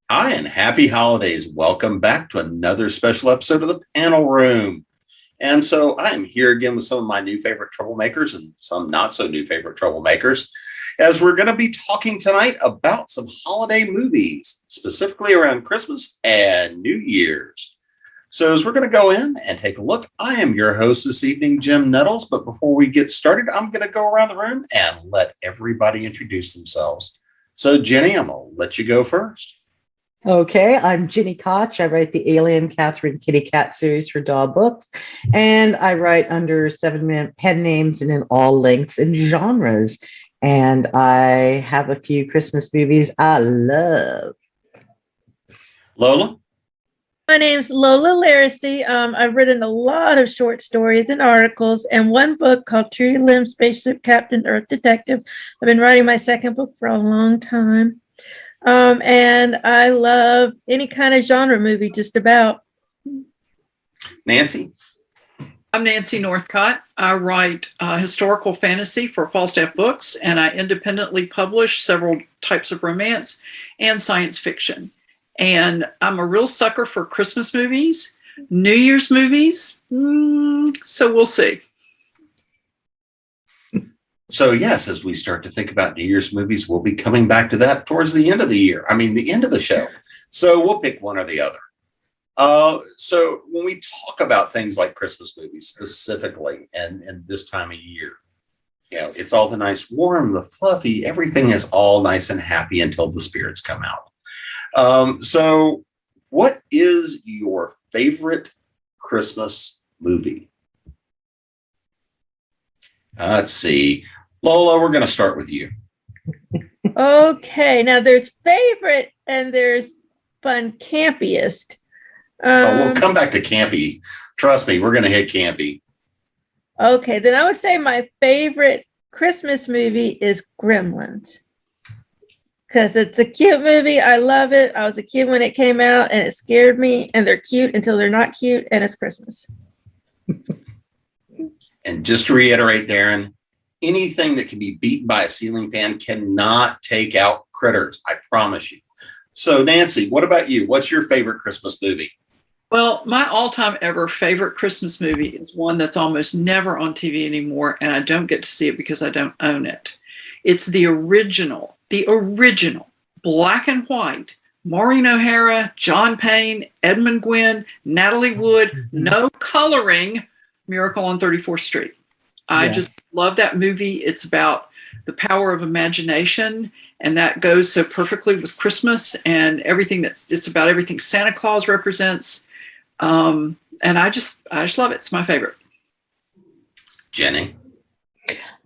Hi, and happy holidays. Welcome back to another special episode of the Panel Room. And so I am here again with some of my new favorite troublemakers and some not so new favorite troublemakers, as we're going to be talking tonight about some holiday movies, specifically around Christmas and New Year's. So as we're going to go in and take a look, I am your host this evening, Jim Nettles. But before we get started, I'm going to go around the room and let everybody introduce themselves. So Jenny, I'm going to let you go first. Okay, I'm Gini Koch. I write the Alien Catherine Kitty Cat series for Daw Books, and I write under 7-minute pen names and in all lengths and genres. And I have a few Christmas movies I love. Lola? My name's Lola Lariscy. I've written a lot of short stories and articles, and one book called True Limb Spaceship Captain Earth Detective. I've been writing my second book for a long time. And I love any kind of genre movie, just about. Nancy? I'm Nancy Northcott. I write historical fantasy for Falstaff Books, and I independently publish several types of romance and science fiction. And I'm a real sucker for Christmas movies, New Year's movies, so we'll see. So yes, as we start to think about New Year's movies, we'll be coming back to that towards the end of the year. The end of the show. So we'll pick one or the other. So when we talk about things like Christmas movies specifically, and this time of year, it's all the nice, warm, the fluffy, everything is all nice and happy until the spirits come out. So what is your favorite Christmas movie? Let's see. Lola, we're going to start with you. Okay, now there's favorite and there's fun campiest. We'll come back to campy. Trust me, we're going to hit campy. Okay, then I would say my favorite Christmas movie is Gremlins. Because it's a cute movie. I love it. I was a kid when it came out and it scared me. And they're cute until they're not cute and it's Christmas. And just to reiterate, Darren, anything that can be beaten by a ceiling fan cannot take out critters. I promise you. So, Nancy, what about you? What's your favorite Christmas movie? Well, my all-time ever favorite Christmas movie is one that's almost never on TV anymore, and I don't get to see it because I don't own it. It's the original black and white, Maureen O'Hara, John Payne, Edmund Gwynn, Natalie Wood, no coloring, Miracle on 34th Street. I just love that movie. It's about the power of imagination, and that goes so perfectly with Christmas and everything it's about everything Santa Claus represents. And I just love it. It's my favorite. Jenny?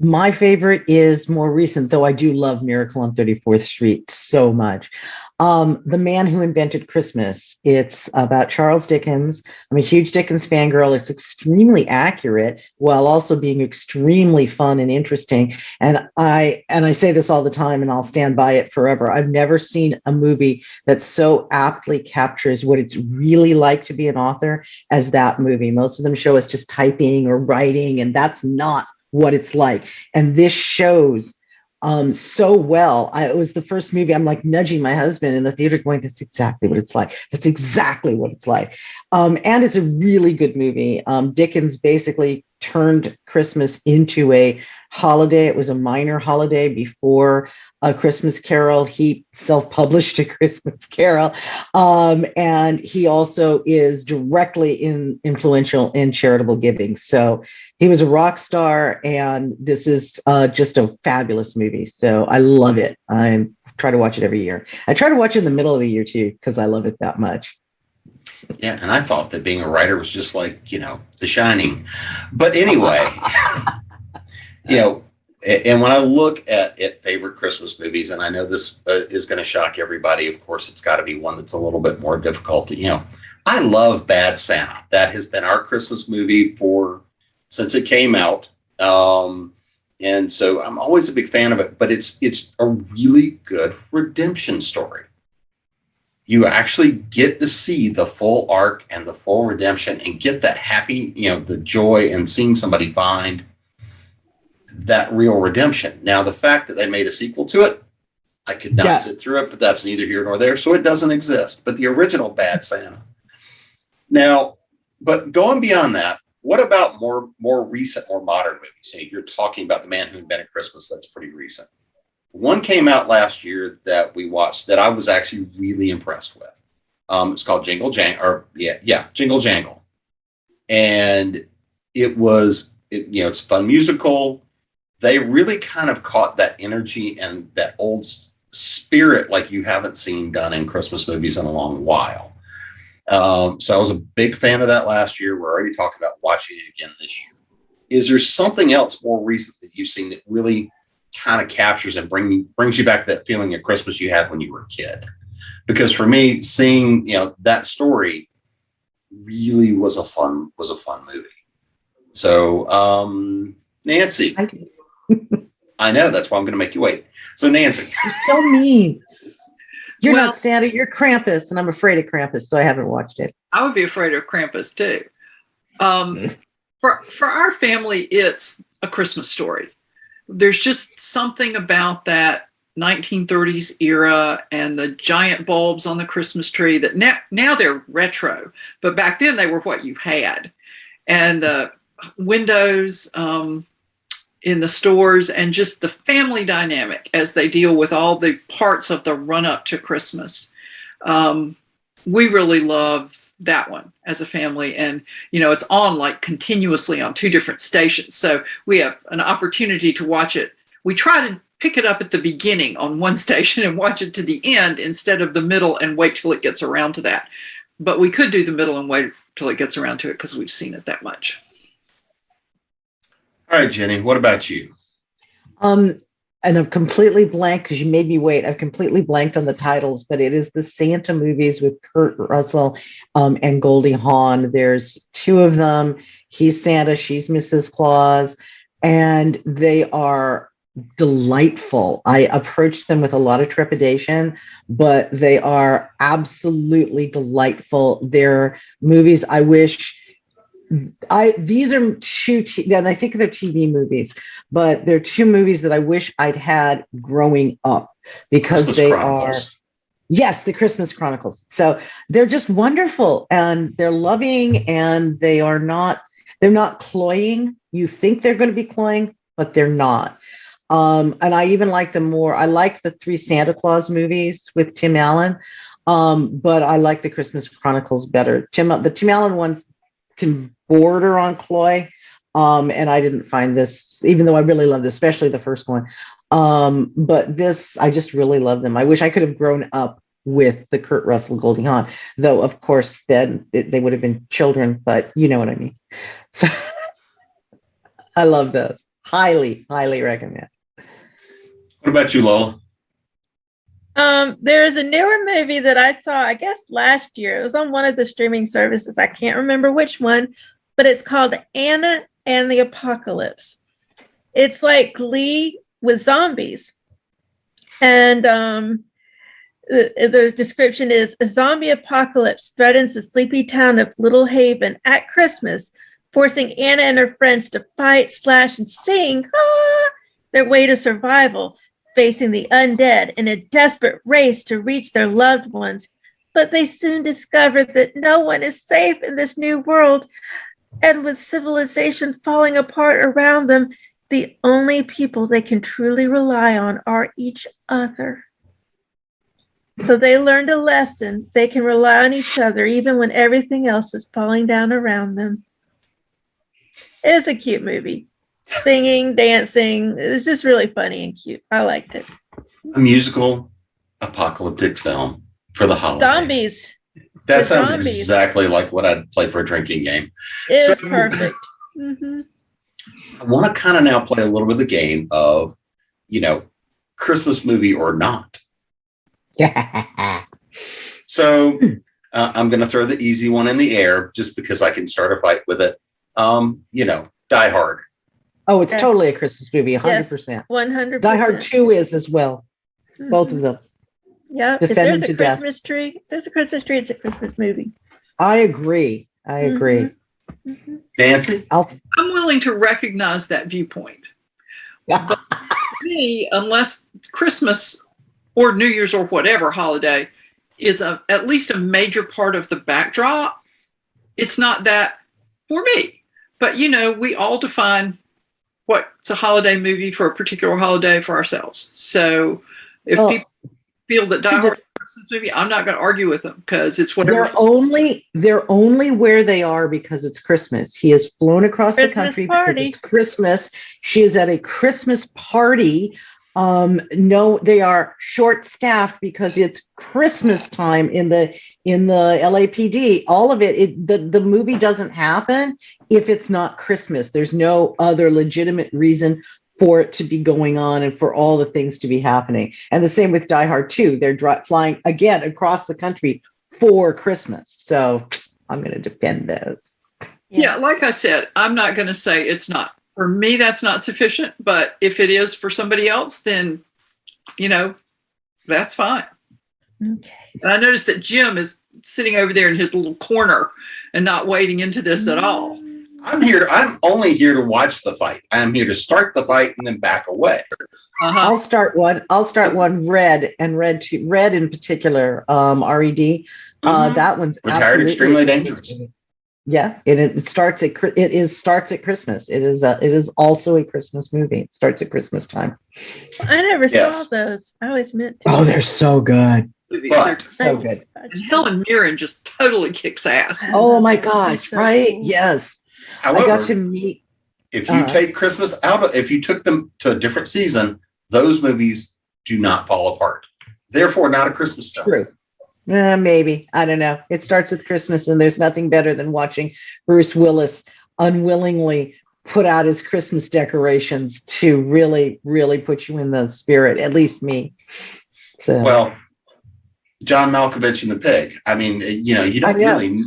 My favorite is more recent, though I do love Miracle on 34th Street so much. The Man Who Invented Christmas. It's about Charles Dickens. I'm a huge Dickens fangirl. It's extremely accurate while also being extremely fun and interesting. And I say this all the time, and I'll stand by it forever. I've never seen a movie that so aptly captures what it's really like to be an author as that movie. Most of them show us just typing or writing, and that's not what it's like. And this shows so well. It was the first movie I'm like nudging my husband in the theater going, that's exactly what it's like. That's exactly what it's like. And it's a really good movie. Dickens basically turned Christmas into a holiday. It was a minor holiday before A Christmas Carol. He self-published A Christmas Carol. And he also is directly influential in charitable giving. So he was a rock star, and this is just a fabulous movie. So I love it. I try to watch it every year. I try to watch it in the middle of the year too, because I love it that much. Yeah, and I thought that being a writer was just like, The Shining. But anyway, and when I look at favorite Christmas movies, and I know this is going to shock everybody, of course, it's got to be one that's a little bit more difficult. I love Bad Santa. That has been our Christmas movie since it came out. And so I'm always a big fan of it, but it's a really good redemption story. You actually get to see the full arc and the full redemption and get that happy, the joy in seeing somebody find that real redemption. Now, the fact that they made a sequel to it, I could not sit through it, but that's neither here nor there. So it doesn't exist. But the original Bad Santa. Now, but going beyond that, what about more recent, more modern movies? So you're talking about The Man Who Invented Christmas. That's pretty recent. One came out last year that we watched that I was actually really impressed with. It's called Jingle Jangle, Jingle Jangle. And it's a fun musical. They really kind of caught that energy and that old spirit like you haven't seen done in Christmas movies in a long while. So I was a big fan of that last year. We're already talking about watching it again this year. Is there something else more recent that you've seen that really kind of captures and brings you back that feeling of Christmas you had when you were a kid? Because for me, seeing that story really was a fun movie. So Nancy, I know that's why I'm going to make you wait. So Nancy, you're so mean. You're not Santa, you're Krampus, and I'm afraid of Krampus, so I haven't watched it. I would be afraid of Krampus too. For our family, it's A Christmas Story. There's just something about that 1930s era and the giant bulbs on the Christmas tree that now they're retro, but back then they were what you had. And the windows in the stores and just the family dynamic as they deal with all the parts of the run up to Christmas. We really love that one as a family. And, it's on like continuously on 2 different stations. So we have an opportunity to watch it. We try to pick it up at the beginning on one station and watch it to the end instead of the middle and wait till it gets around to that. But we could do the middle and wait till it gets around to it because we've seen it that much. All right, Jenny, what about you? And I've completely blanked because you made me wait. I've completely blanked on the titles, but it is the Santa movies with Kurt Russell and Goldie Hawn. There's 2 of them. He's Santa, she's Mrs. Claus, and they are delightful. I approached them with a lot of trepidation, but they are absolutely delightful. They're movies I wish these are 2 and I think they're TV movies, but they're 2 movies that I wish I'd had growing up because Christmas they Chronicles. are yes, the Christmas Chronicles. So they're just wonderful and they're loving and they're not cloying. You think they're going to be cloying, but they're not. And I even like them more. I like the 3 Santa Claus movies with Tim Allen, but I like the Christmas Chronicles better. The Tim Allen ones can border on cloy, and I didn't find this, even though I really loved it, especially the first one. But this, I just really love them. I wish I could have grown up with the Kurt Russell, Goldie Hawn, though of course then they would have been children, but you know what I mean. So I love those. Highly recommend. What about you, Lola? There's a newer movie that I saw, I guess last year. It was on one of the streaming services. I can't remember which one, but it's called Anna and the Apocalypse. It's like Glee with zombies. And the description is: a zombie apocalypse threatens the sleepy town of Little Haven at Christmas, forcing Anna and her friends to fight, slash, and sing their way to survival, facing the undead in a desperate race to reach their loved ones. But they soon discover that no one is safe in this new world, and with civilization falling apart around them, the only people they can truly rely on are each other. So they learned a lesson. They can rely on each other even when everything else is falling down around them. It's a cute movie. Singing, dancing. It's just really funny and cute. I liked it. A musical apocalyptic film for the holidays. Zombies. That sounds exactly like what I'd play for a drinking game. It's perfect. Mm-hmm. I want to kind of now play a little bit of the game of, Christmas movie or not. So I'm going to throw the easy one in the air just because I can start a fight with it. Die Hard. Oh, it's totally a Christmas movie, 100%. Yes, 100%. Die Hard 2 is as well. Mm-hmm. Both of them. Yeah, if there's a Christmas tree, it's a Christmas movie. I agree. Mm-hmm. Nancy? I'm willing to recognize that viewpoint. But for me, unless Christmas or New Year's or whatever holiday is at least a major part of the backdrop. It's not that for me, but we all define what's a holiday movie for a particular holiday for ourselves. So if people feel that Die Hard is a Christmas movie, I'm not going to argue with them because it's whatever. They're only where they are because it's Christmas. He has flown across the country because it's Christmas. She is at a Christmas party. No, they are short-staffed because it's Christmas time in the LAPD. All of it, the movie doesn't happen if it's not Christmas. There's no other legitimate reason for it to be going on and for all the things to be happening. And the same with Die Hard 2. They're flying again across the country for Christmas. So I'm going to defend those. Yeah, like I said, I'm not going to say it's not. For me, that's not sufficient. But if it is for somebody else, then, that's fine. Okay. And I noticed that Jim is sitting over there in his little corner and not wading into this at all. I'm only here to watch the fight. I'm here to start the fight and then back away. Uh-huh. I'll start one. Red in particular. RED. That one's Retired Extremely Dangerous. Yeah, it starts at Christmas. It is also a Christmas movie. It starts at Christmas time. I never saw those. I always meant to. Oh, they're so good. But, so good. And Helen Mirren just totally kicks ass. Oh my gosh! So right? cool. Yes. However, I got to meet. If you take Christmas if you took them to a different season, those movies do not fall apart. Therefore, not a Christmas film. True. Maybe. I don't know. It starts with Christmas, and there's nothing better than watching Bruce Willis unwillingly put out his Christmas decorations to really, really put you in the spirit, at least me. So, well, John Malkovich and the pig. I mean, you don't really.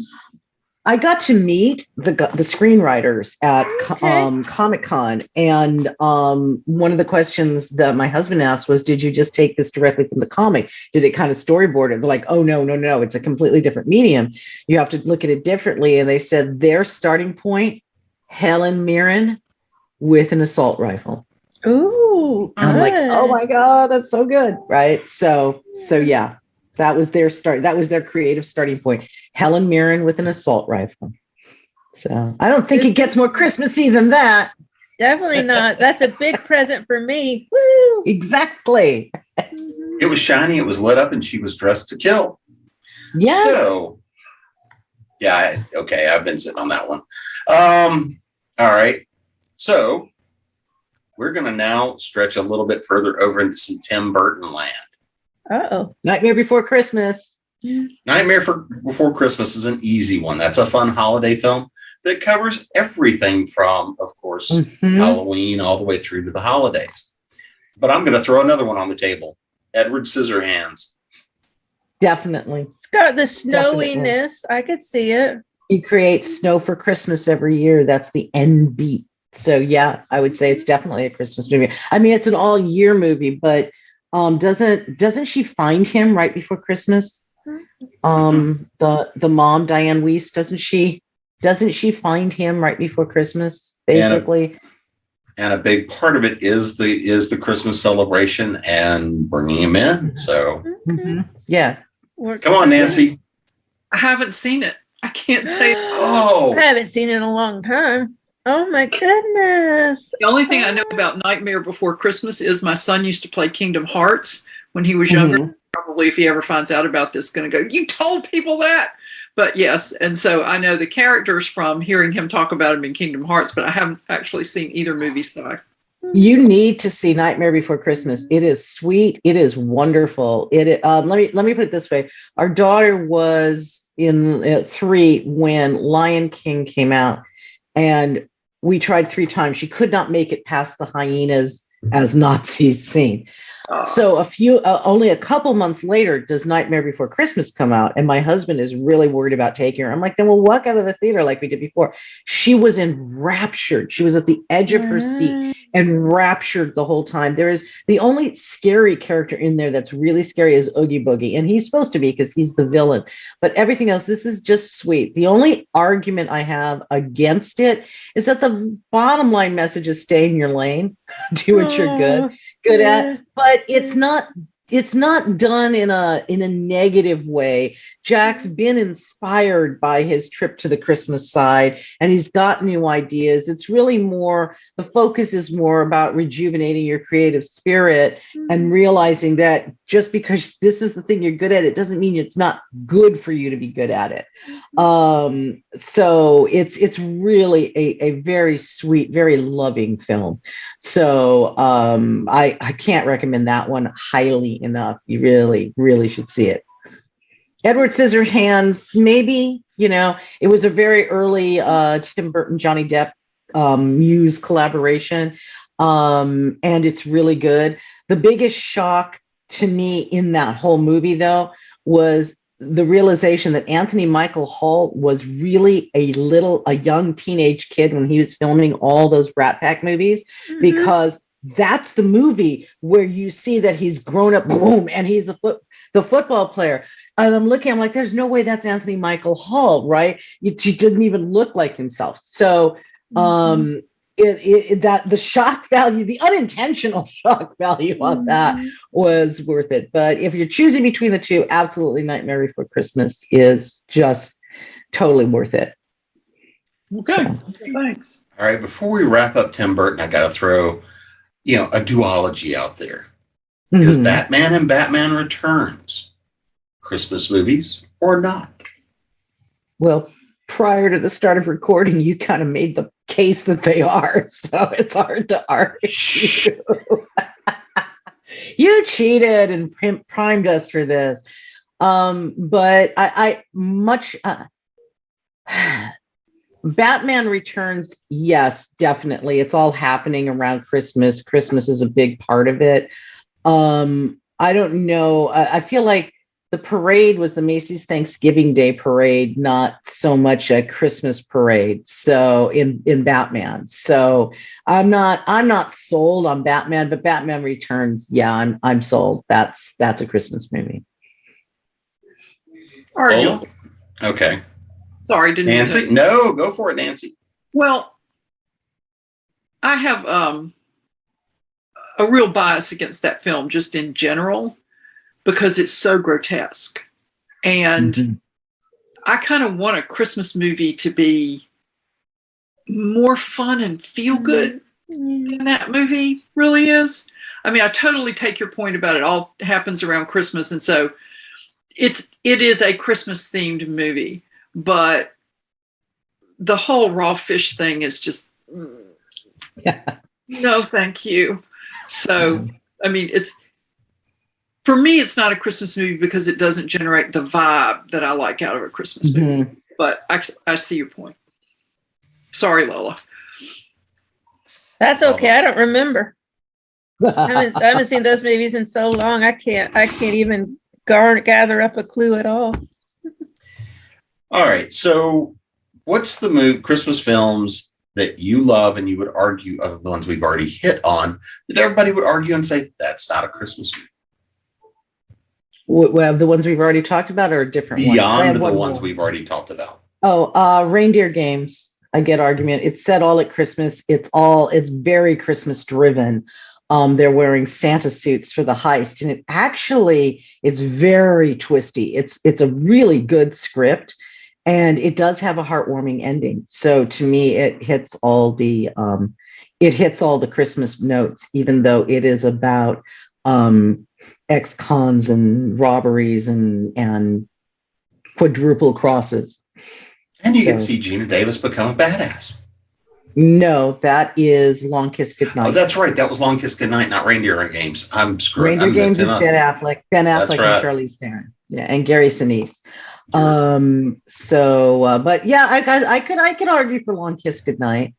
I got to meet the screenwriters at Comic-Con, and one of the questions that my husband asked was, did you just take this directly from the comic? Did it kind of storyboard it? They're like, oh, no, it's a completely different medium. You have to look at it differently. And they said their starting point, Helen Mirren with an assault rifle. Ooh. I'm like, oh my God, that's so good. Right. So yeah. That was their start. That was their creative starting point. Helen Mirren with an assault rifle. So I don't think it gets more Christmassy than that. Definitely not. That's a big present for me. Woo! Exactly. It was shiny. It was lit up, and she was dressed to kill. Yeah. So, yeah. Okay, I've been sitting on that one. All right. So we're going to now stretch a little bit further over into some Tim Burton land. Uh-oh. Nightmare Before Christmas. Nightmare Before Christmas is an easy one. That's a fun holiday film that covers everything from, of course, Halloween all the way through to the holidays. But I'm going to throw another one on the table. Edward Scissorhands. Definitely. It's got the snowiness. I could see it. He creates snow for Christmas every year. That's the end beat. So yeah, I would say it's definitely a Christmas movie. I mean, it's an all year movie, but doesn't she find him right before Christmas? The mom, Diane Weiss, doesn't she find him right before Christmas, basically? And a big part of it is the Christmas celebration and bringing him in. So yeah. Come on, Nancy. I haven't seen it. I can't say. I haven't seen it in a long time. Oh my goodness. The only thing I know about Nightmare Before Christmas is my son used to play Kingdom Hearts when he was younger. Probably if he ever finds out about this, going to go, you told people that. But yes, and so I know the characters from hearing him talk about him in Kingdom Hearts, but I haven't actually seen either movie. So you need to see Nightmare Before Christmas. It is sweet. It is wonderful. Let me put it this way. Our daughter was in 3 when Lion King came out, and we tried 3 times. She could not make it past the hyenas as Nazis scene. So only a couple months later does Nightmare Before Christmas come out, and my husband is really worried about taking her. I'm like, then we'll walk out of the theater like we did before. She was enraptured. She was at the edge of her seat, enraptured the whole time. There is the only scary character in there that's really scary is Oogie Boogie, and he's supposed to be because he's the villain. But everything else, this is just sweet. The only argument I have against it is that the bottom line message is stay in your lane, do what you're good at, but it's not it's not done in a negative way. Jack's been inspired by his trip to the Christmas side, and he's got new ideas. It's really more, the focus is more about rejuvenating your creative spirit and realizing that just because this is the thing you're good at, it doesn't mean it's not good for you to be good at it. So it's really a very sweet, very loving film. So I can't recommend that one highly enough. You really, really should see it. Edward Scissorhands, maybe, it was a very early Tim Burton, Johnny Depp Muse collaboration. And it's really good. The biggest shock to me in that whole movie, though, was the realization that Anthony Michael Hall was really a young teenage kid when he was filming all those Brat Pack movies, because that's the movie where you see that he's grown up, boom, and he's the football player. And I'm like, there's no way that's Anthony Michael Hall, right? He didn't even look like himself. So that the shock value, the unintentional shock value on that was worth it. But if you're choosing between the two, absolutely Nightmare Before Christmas is just totally worth it. Okay, thanks. All right, before we wrap up Tim Burton, I got to throw, a duology out there. Is Batman and Batman Returns Christmas movies or not? Well, prior to the start of recording, you kind of made the case that they are, so it's hard to argue. You cheated and primed us for this. But Batman Returns, yes, definitely. It's all happening around Christmas. Christmas is a big part of it. I don't know. I feel like the parade was the Macy's Thanksgiving Day parade, not so much a Christmas parade. So in Batman, so I'm not sold on Batman, but Batman Returns, yeah, I'm sold. That's a Christmas movie. Are you? Okay. Sorry, didn't Nancy? No, go for it, Nancy. Well, I have a real bias against that film just in general, because it's so grotesque. And I kind of want a Christmas movie to be more fun and feel good than that movie really is. I mean, I totally take your point about it all happens around Christmas. And so it is a Christmas themed movie, but the whole raw fish thing is just, no, thank you. So, I mean, for me, it's not a Christmas movie because it doesn't generate the vibe that I like out of a Christmas movie. But I see your point. Sorry, Lola. That's okay. I don't remember. I haven't seen those movies in so long. I can't even gather up a clue at all. All right. So what's the Christmas films that you love and you would argue, other than the ones we've already hit on, that everybody would argue and say, that's not a Christmas movie? Well, the ones we've already talked about or different ones? Beyond the ones we've already talked about. Reindeer Games. I get argument. It's set all at Christmas. It's very Christmas driven. They're wearing Santa suits for the heist. And it's very twisty. It's a really good script. And it does have a heartwarming ending. So to me, it hits all the Christmas notes, even though it is about ex-cons and robberies and quadruple crosses. And you get to see Gina Davis become a badass. No, that is Long Kiss Goodnight. Oh, that's right. That was Long Kiss Goodnight, not Reindeer Games. I'm screwed. Reindeer Games is Ben Affleck. Ben Affleck and Charlize Theron. Yeah, and Gary Sinise. But yeah, I could argue for Long Kiss Goodnight.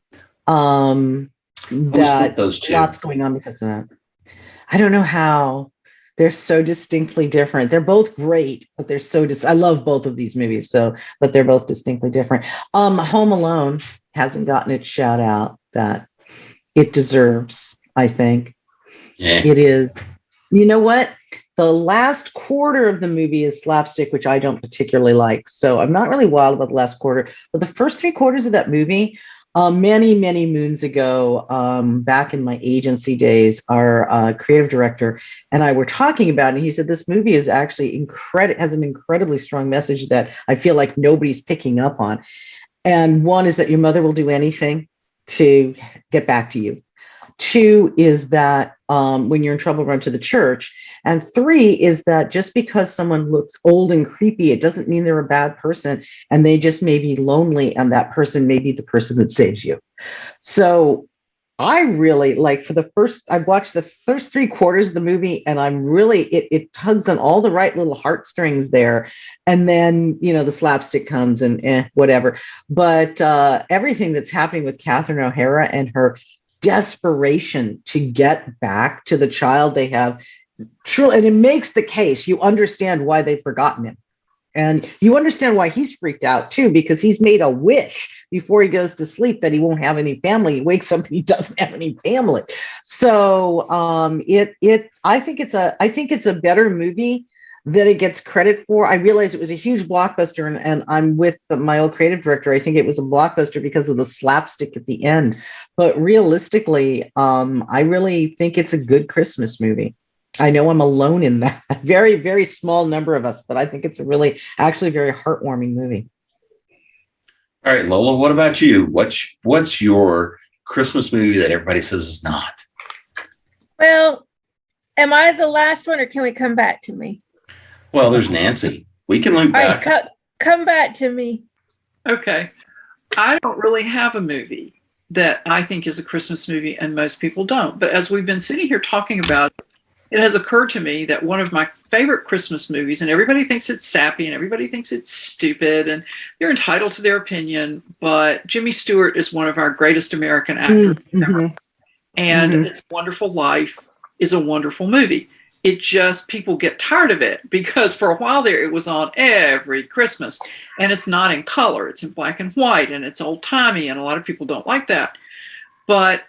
That those two. Lots going on because of that. I don't know how. They're so distinctly different. They're both great, but they're so I love both of these movies, but they're both distinctly different. Home Alone hasn't gotten its shout out that it deserves, I think. Yeah. It is. You know what? The last quarter of the movie is slapstick, which I don't particularly like. So I'm not really wild about the last quarter, but the first 3 quarters of that movie Many, many moons ago, back in my agency days, our creative director and I were talking about it. And he said, this movie is actually has an incredibly strong message that I feel like nobody's picking up on. And one is that your mother will do anything to get back to you. Two is that when you're in trouble, run to the church. And three is that just because someone looks old and creepy, it doesn't mean they're a bad person, and they just may be lonely, and that person may be the person that saves you. So I really like I watched the first 3/4 of the movie, and I'm really, it tugs on all the right little heartstrings there. And then, the slapstick comes and whatever. But everything that's happening with Catherine O'Hara and her desperation to get back to the child they have, truly, and it makes the case. You understand why they've forgotten him. And you understand why he's freaked out too, because he's made a wish before he goes to sleep that he won't have any family. He wakes up and he doesn't have any family. So I think it's a better movie than it gets credit for. I realize it was a huge blockbuster, and I'm with my old creative director. I think it was a blockbuster because of the slapstick at the end. But realistically, I really think it's a good Christmas movie. I know I'm alone in that. Very, very small number of us, but I think it's actually very heartwarming movie. All right, Lola, what about you? What's your Christmas movie that everybody says is not? Well, am I the last one, or can we come back to me? Well, there's Nancy. We can loop back. All right, come back to me. Okay. I don't really have a movie that I think is a Christmas movie, and most people don't. But as we've been sitting here talking about it has occurred to me that one of my favorite Christmas movies, and everybody thinks it's sappy and everybody thinks it's stupid and they're entitled to their opinion, but Jimmy Stewart is one of our greatest American actors ever. And It's a Wonderful Life is a wonderful movie. It just, people get tired of it because for a while there, it was on every Christmas, and it's not in color. It's in black and white, and it's old timey, and a lot of people don't like that. But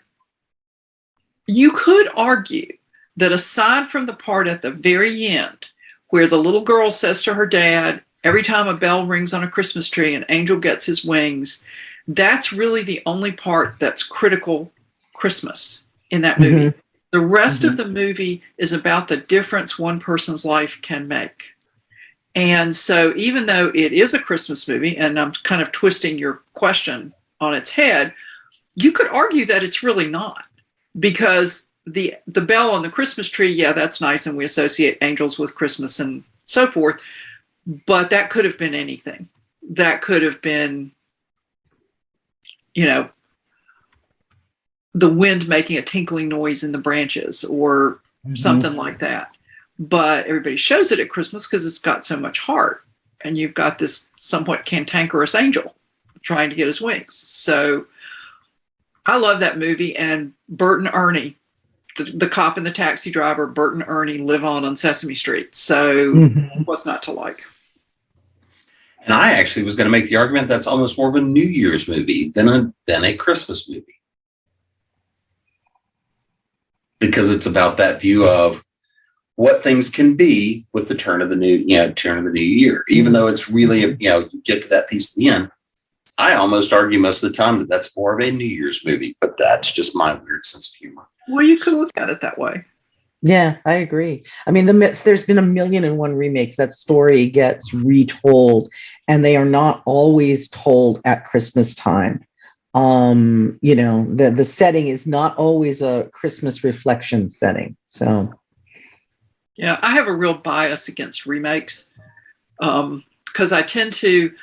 you could argue that aside from the part at the very end where the little girl says to her dad, every time a bell rings on a Christmas tree, an angel gets his wings, that's really the only part that's critical Christmas in that movie. The rest of the movie is about the difference one person's life can make. And so even though it is a Christmas movie, and I'm kind of twisting your question on its head, you could argue that it's really not, because the bell on the Christmas tree, yeah, that's nice, and we associate angels with Christmas and so forth, but that could have been anything. That could have been, the wind making a tinkling noise in the branches or something like that. But everybody shows it at Christmas because it's got so much heart, and you've got this somewhat cantankerous angel trying to get his wings. So I love that movie. And Bert and Ernie, the cop and the taxi driver, Bert and Ernie, live on Sesame Street. So what's not to like? And I actually was going to make the argument that's almost more of a New Year's movie than a Christmas movie, because it's about that view of what things can be with the turn of the new year. Even though it's really you get to that piece at the end, I almost argue most of the time that that's more of a New Year's movie, but that's just my weird sense of humor. Well, you could look at it that way. Yeah, I agree. I mean, there's been 1,000,001 remakes. That story gets retold, and they are not always told at Christmas time. The setting is not always a Christmas reflection setting. So, yeah, I have a real bias against remakes because I tend to,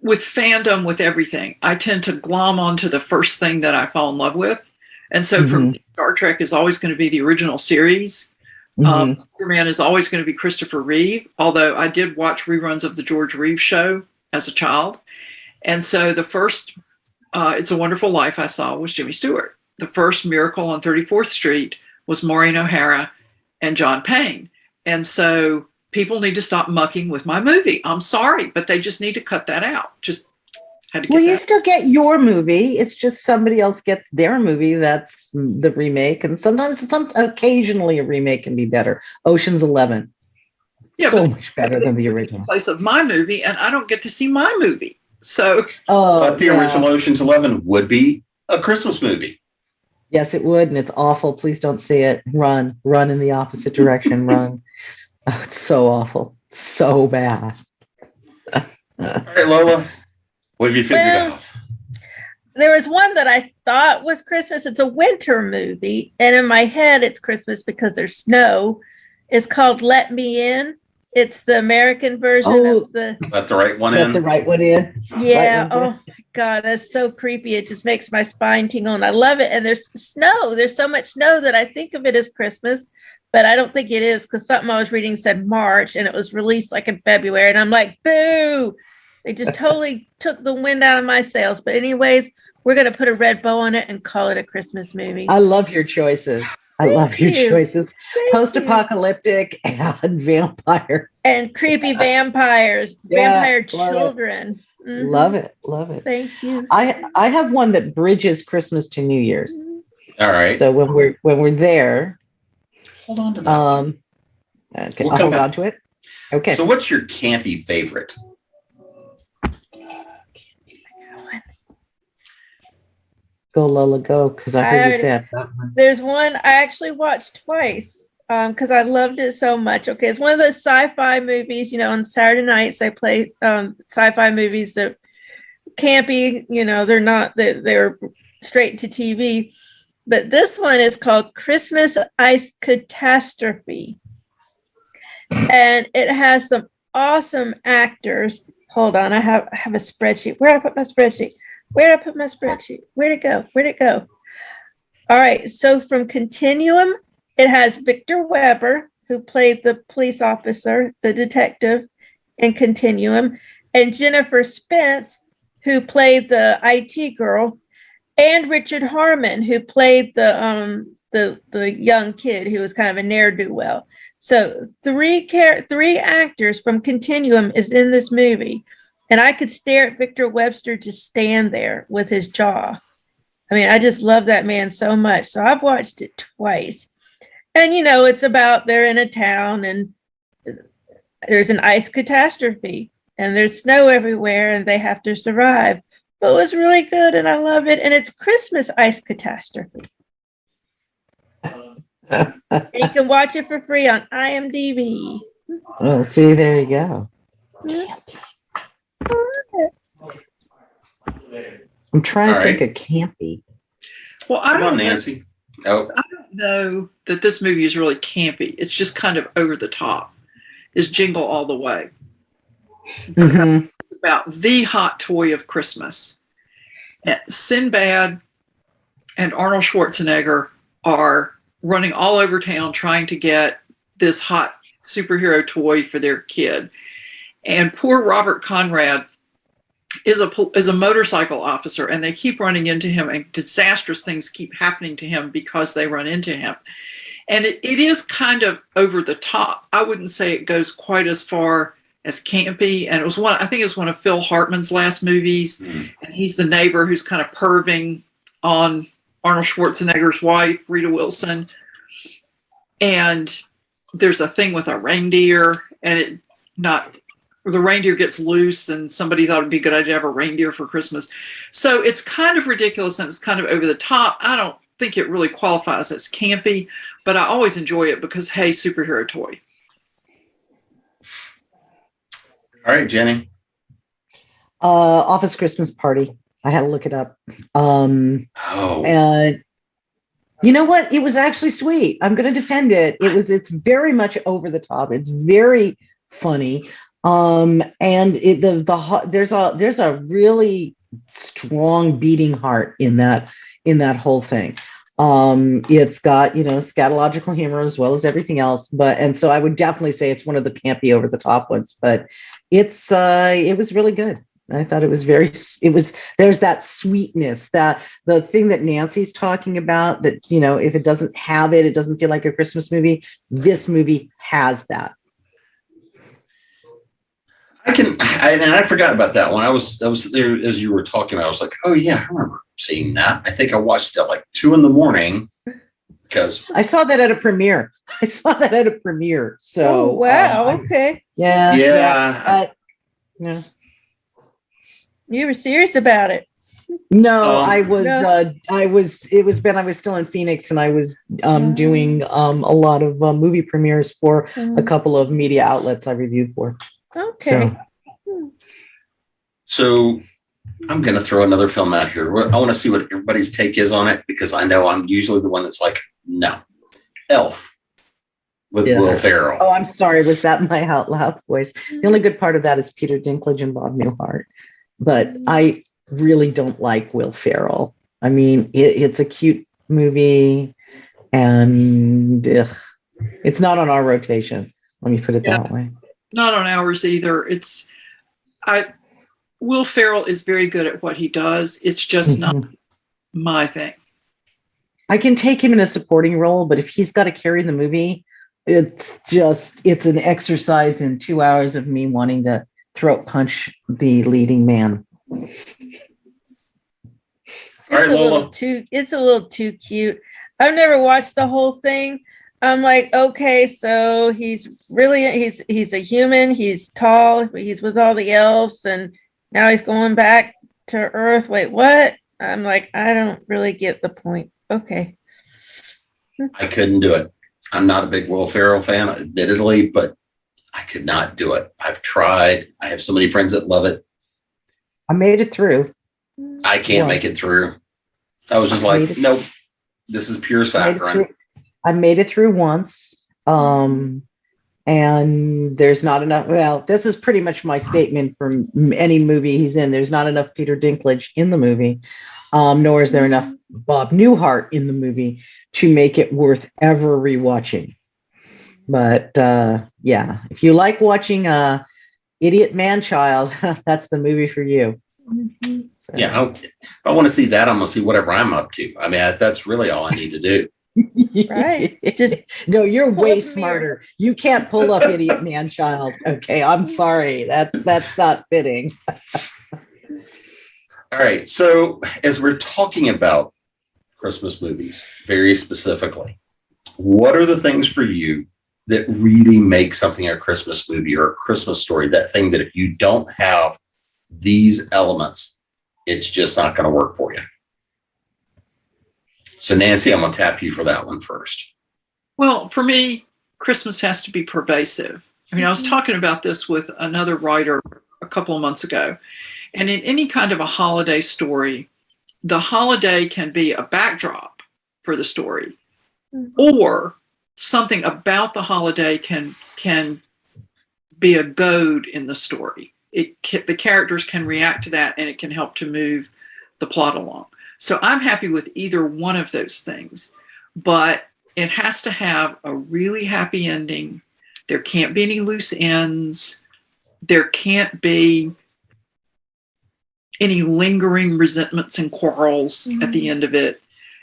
with fandom, with everything, I tend to glom onto the first thing that I fall in love with. And so for me, Star Trek is always going to be the original series. Superman is always going to be Christopher Reeve, although I did watch reruns of the George Reeves show as a child. And so the first It's a Wonderful Life I saw was Jimmy Stewart. The first Miracle on 34th Street was Maureen O'Hara and John Payne. And so people need to stop mucking with my movie. I'm sorry, but they just need to cut that out. Just had to get you still get your movie. It's just somebody else gets their movie. That's the remake. And occasionally a remake can be better. Ocean's 11. Yeah, so much better than the original. In place of my movie, and I don't get to see my movie. So, Oh, the original Ocean's 11 would be a Christmas movie. Yes, it would, and it's awful. Please don't see it. Run in the opposite direction. Run. Oh, it's so awful, so bad. All right, Lola, what have you figured out? There was one that I thought was Christmas. It's a winter movie, and in my head, it's Christmas because there's snow. It's called Let Me In. It's the American version of the. Let the right one Let in. the right one in. Yeah. Oh my God, that's so creepy. It just makes my spine tingle, and I love it. And there's snow. There's so much snow that I think of it as Christmas, but I don't think it is because something I was reading said March, and it was released like in February, and I'm like, boo! They just totally took the wind out of my sails. But anyways, we're gonna put a red bow on it and call it a Christmas movie. I love your choices. Choices. Thank Post-apocalyptic and vampires. and creepy vampires, vampire children. Mm-hmm. Love it. Thank you. I have one that bridges Christmas to New Year's. All right. So when we're there, hold on to that. Okay, I'll hold on to it. Okay. So what's your campy favorite? Go Lola, go, because I heard you say that one. There's one I actually watched twice because I loved it so much. Okay, it's one of those sci-fi movies. On Saturday nights they play sci-fi movies that campy. They're not. They're straight to TV. But this one is called Christmas Ice Catastrophe, and it has some awesome actors. Hold on, I have a spreadsheet. Where did I put my spreadsheet? Where'd it go? All right. So from Continuum, it has Victor Weber, who played the police officer, the detective in Continuum, and Jennifer Spence, who played the IT girl, and Richard Harmon, who played the young kid who was kind of a ne'er-do-well. So three actors from Continuum is in this movie. And I could stare at Victor Webster just stand there with his jaw. I mean, I just love that man so much. So I've watched it twice. And, it's about they're in a town and there's an ice catastrophe and there's snow everywhere and they have to survive. But it was really good and I love it. And it's Christmas Ice Catastrophe. And you can watch it for free on IMDb. Oh, see, there you go. I'm trying to think of campy. Well, I don't know, Nancy. Oh. I don't know that this movie is really campy. It's just kind of over the top. It's Jingle All the Way. Mm-hmm. It's about the hot toy of Christmas. And Sinbad and Arnold Schwarzenegger are running all over town trying to get this hot superhero toy for their kid. And poor Robert Conrad is a motorcycle officer, and they keep running into him, and disastrous things keep happening to him because they run into him. And it is kind of over the top. I wouldn't say it goes quite as far as campy. And I think it was one of Phil Hartman's last movies. And he's the neighbor who's kind of perving on Arnold Schwarzenegger's wife, Rita Wilson. And there's a thing with a reindeer, and the reindeer gets loose, and somebody thought it'd be a good idea to have a reindeer for Christmas. So it's kind of ridiculous and it's kind of over the top. I don't think it really qualifies as campy, but I always enjoy it because, hey, superhero toy. All right, Jenny. Office Christmas Party. I had to look it up. And you know what? It was actually sweet. I'm going to defend it. It's very much over the top. It's very funny. And there's a really strong beating heart in that whole thing. It's got, scatological humor as well as everything else, and so I would definitely say it's one of the campy over the top ones, but it was really good. I thought there's that sweetness, that the thing that Nancy's talking about, that, if it doesn't have it doesn't feel like a Christmas movie. This movie has that. I forgot about that one. I was there as you were talking about. I was like, oh yeah, I remember seeing that. I think I watched it at like 2 a.m. because I saw that at a premiere. So oh, wow, okay. Yeah. You were serious about it. No, Um, I was, No. it was Ben, I was still in Phoenix, and I was doing a lot of movie premieres for a couple of media outlets I reviewed for. Okay. So I'm going to throw another film out here. I want to see what everybody's take is on it, because I know I'm usually the one that's like, no. Elf with Yeah. Will Ferrell. Oh, I'm sorry. Was that my out loud voice? The only good part of that is Peter Dinklage and Bob Newhart. But I really don't like Will Ferrell. I mean, it's a cute movie, and it's not on our rotation. Let me put it that way. Not on ours either. Will Ferrell is very good at what he does. It's just not my thing. I can take him in a supporting role, but if he's got to carry the movie, it's an exercise in 2 hours of me wanting to throat punch the leading man. All right, Lola. It's a little too cute. I've never watched the whole thing. I'm like, okay, so he's a human, he's tall, he's with all the elves, and now he's going back to Earth. Wait, what? I'm like, I don't really get the point. Okay. I couldn't do it. I'm not a big Will Ferrell fan, admittedly, but I could not do it. I've tried. I have so many friends that love it. I made it through. I can't make it through. I was just like, nope, this is pure saccharine. I made it through once. And there's not enough. Well, this is pretty much my statement from any movie he's in. There's not enough Peter Dinklage in the movie, nor is there enough Bob Newhart in the movie to make it worth ever rewatching. But yeah, if you like watching Idiot Man-Child, that's the movie for you. So. Yeah, if I want to see that, I'm going to see whatever I'm up to. I mean, that's really all I need to do. Right. Just no, you're way smarter. You can't pull up Idiot Man-Child. Okay, I'm sorry. That's not fitting. All right. So as we're talking about Christmas movies, very specifically, what are the things for you that really make something a Christmas movie or a Christmas story? That thing that if you don't have these elements, it's just not going to work for you. So Nancy, I'm going to tap you for that one first. Well, for me, Christmas has to be pervasive. I mean, I was talking about this with another writer a couple of months ago. And in any kind of a holiday story, the holiday can be a backdrop for the story, or something about the holiday can be a goad in the story. The characters can react to that, and it can help to move the plot along. So I'm happy with either one of those things, but it has to have a really happy ending. There can't be any loose ends. There can't be any lingering resentments and quarrels at the end of it.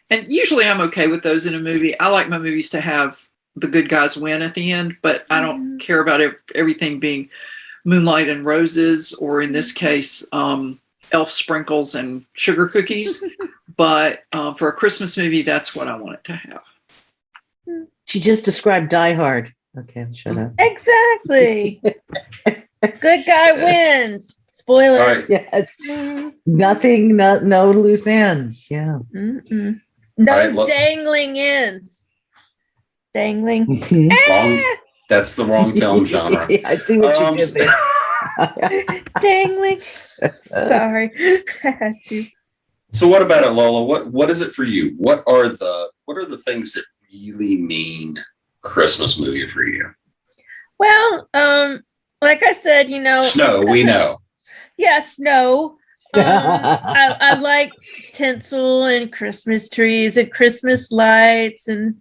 And usually I'm okay with those in a movie. I like my movies to have the good guys win at the end, but I don't care about everything being moonlight and roses, or in this case, elf sprinkles and sugar cookies. But for a Christmas movie, that's what I want it to have. She just described Die Hard. Okay, I'll shut up. Exactly. Good guy wins. Spoiler. All right. Yes. Nothing, no loose ends. Yeah. No right, dangling ends. Dangling. Wrong. That's the wrong film genre. Yeah, I see what you did there. Dangling. Sorry. I had to. So what about it, Lola? What is it for you? What are the things that really mean Christmas movie for you? Well, like I said, Snow, we know. Yeah, snow. I like tinsel and Christmas trees and Christmas lights and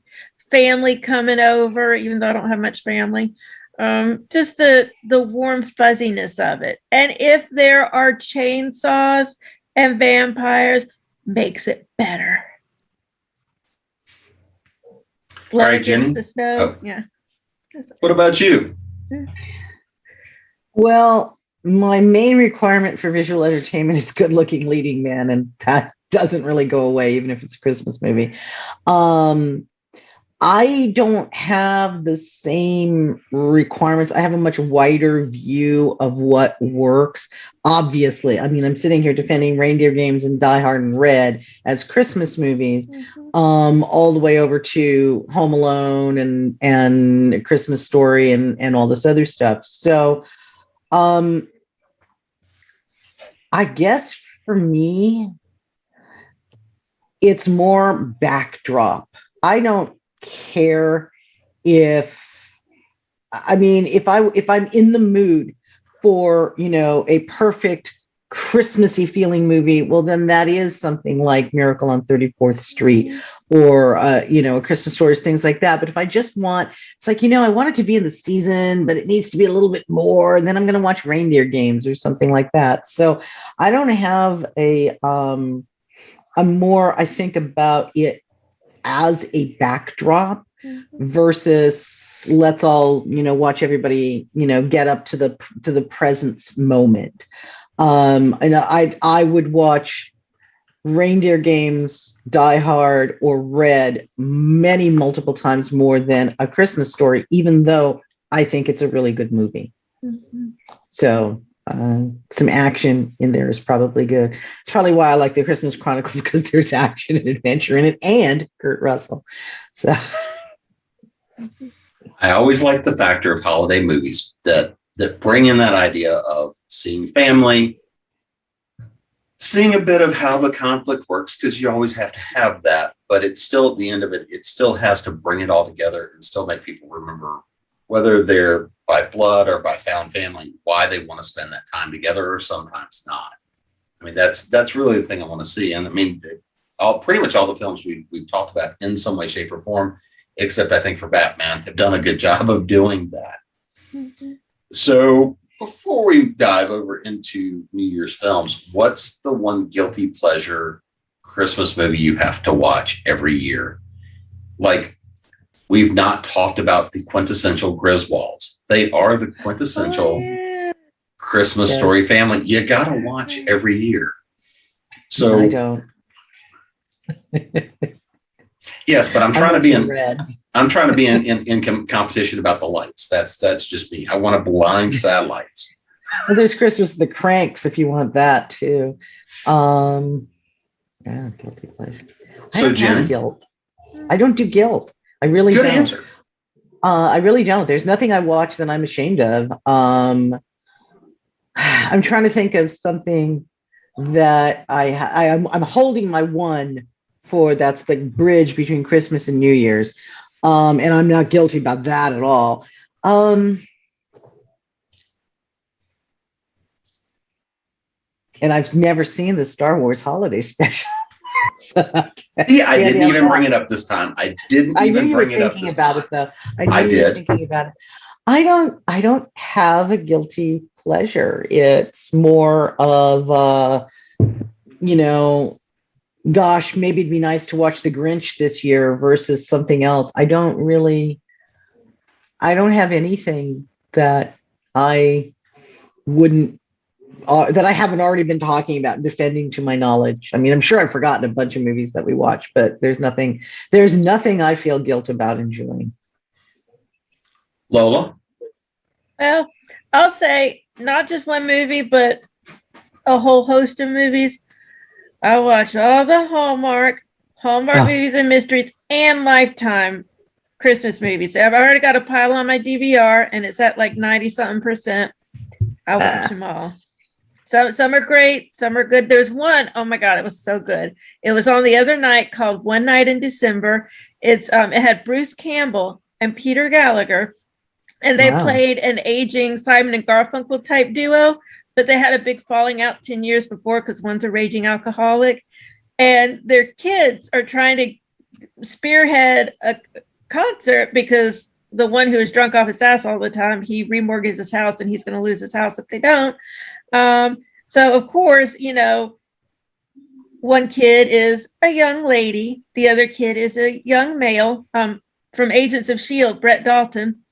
family coming over, even though I don't have much family. Just the warm fuzziness of it. And if there are chainsaws and vampires, makes it better. All right, Jenny. The snow. Oh. Yeah. What about you? Well, my main requirement for visual entertainment is good-looking leading man, and that doesn't really go away, even if it's a Christmas movie. I don't have the same requirements. I have a much wider view of what works. Obviously, I mean, I'm sitting here defending Reindeer Games and Die Hard and Red as Christmas movies, all the way over to Home Alone and Christmas Story and all this other stuff. So, I guess for me, it's more backdrop. I don't care if I'm in the mood for, a perfect Christmassy feeling movie, well then that is something like Miracle on 34th Street or A Christmas Story, things like that. But if I just want, it's like, I want it to be in the season, but it needs to be a little bit more, and then I'm going to watch Reindeer Games or something like that. So I don't have a more, I think about it as a backdrop versus let's all, watch everybody, get up to the presence moment. And I would watch Reindeer Games, Die Hard, or Red multiple times more than A Christmas Story, even though I think it's a really good movie. So some action in there is probably good. It's probably why I like the Christmas Chronicles, because there's action and adventure in it, and Kurt Russell. So I always like the factor of holiday movies that bring in that idea of seeing family, seeing a bit of how the conflict works, because you always have to have that, but it's still, at the end of it, it still has to bring it all together and still make people remember, whether they're by blood or by found family, why they want to spend that time together, or sometimes not. I mean, that's really the thing I want to see. And I mean, pretty much all the films we've talked about in some way, shape, or form, except I think for Batman, have done a good job of doing that. So before we dive over into New Year's films, what's the one guilty pleasure Christmas movie you have to watch every year? Like, we've not talked about the quintessential Griswolds. They are the quintessential Christmas Story family. You got to watch every year. So I don't. Yes, but I'm trying to be in competition about the lights. That's just me. I want to blind satellites. Well, there's Christmas the Cranks if you want that too. Guilty pleasure. So Jen, guilt. I don't do guilt. I really good don't. answer. I really don't. There's nothing I watch that I'm ashamed of. I'm trying to think of something that I'm holding my one for. That's the bridge between Christmas and New Year's. And I'm not guilty about that at all. And I've never seen the Star Wars holiday special. See, I didn't even bring it up this time. I didn't even bring it up this time. I did. Thinking about it. I don't have a guilty pleasure. It's more of gosh, maybe it'd be nice to watch The Grinch this year versus something else. I don't have anything that I wouldn't that I haven't already been talking about and defending to my knowledge. I mean, I'm sure I've forgotten a bunch of movies that we watch, but there's nothing I feel guilt about enjoying. Lola? Well, I'll say not just one movie, but a whole host of movies. I watch all the Hallmark movies and mysteries and Lifetime Christmas movies. I've already got a pile on my DVR, and it's at like 90-something%. I watch them all. Some are great, some are good. There's one, oh my God, it was so good. It was on the other night, called One Night in December. It had Bruce Campbell and Peter Gallagher, and they played an aging Simon and Garfunkel type duo, but they had a big falling out 10 years before because one's a raging alcoholic, and their kids are trying to spearhead a concert because the one who is drunk off his ass all the time, he remortgaged his house and he's going to lose his house if they don't. So of course, one kid is a young lady, the other kid is a young male, from Agents of S.H.I.E.L.D., Brett Dalton.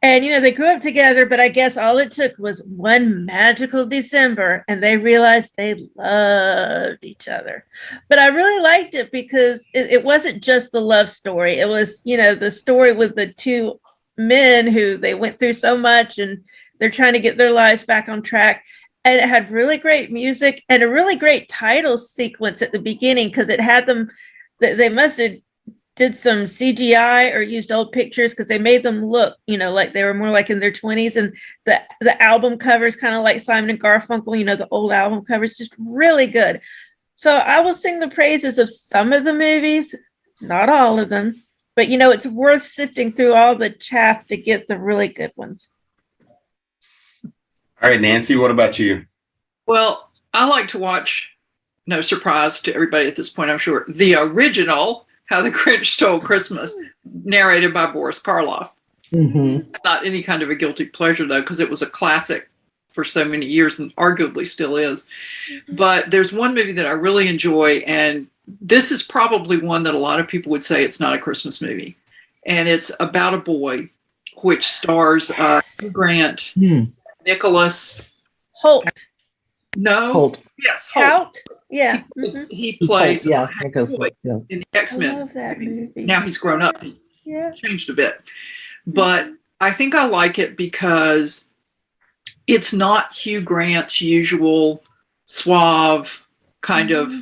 And, they grew up together, but I guess all it took was one magical December and they realized they loved each other. But I really liked it because it wasn't just the love story. It was, the story with the two men who they went through so much and they're trying to get their lives back on track. And it had really great music and a really great title sequence at the beginning because it had them, they must have did some CGI or used old pictures because they made them look, like they were more like in their 20s. And the album covers kind of like Simon and Garfunkel, the old album covers, just really good. So I will sing the praises of some of the movies, not all of them, but it's worth sifting through all the chaff to get the really good ones. All right, Nancy, what about you? Well, I like to watch, no surprise to everybody at this point, I'm sure, the original How the Grinch Stole Christmas, narrated by Boris Karloff. Mm-hmm. It's not any kind of a guilty pleasure, though, because it was a classic for so many years and arguably still is. But there's one movie that I really enjoy, and this is probably one that a lot of people would say it's not a Christmas movie. And it's about a boy, which stars Hugh Grant, Nicholas Holt. No. Holt. Yes, Holt. Yeah. He plays Yeah, boy yeah. in the I X-Men. love that movie. Now he's grown up. He Yeah. changed a bit. But I think I like it because it's not Hugh Grant's usual suave kind of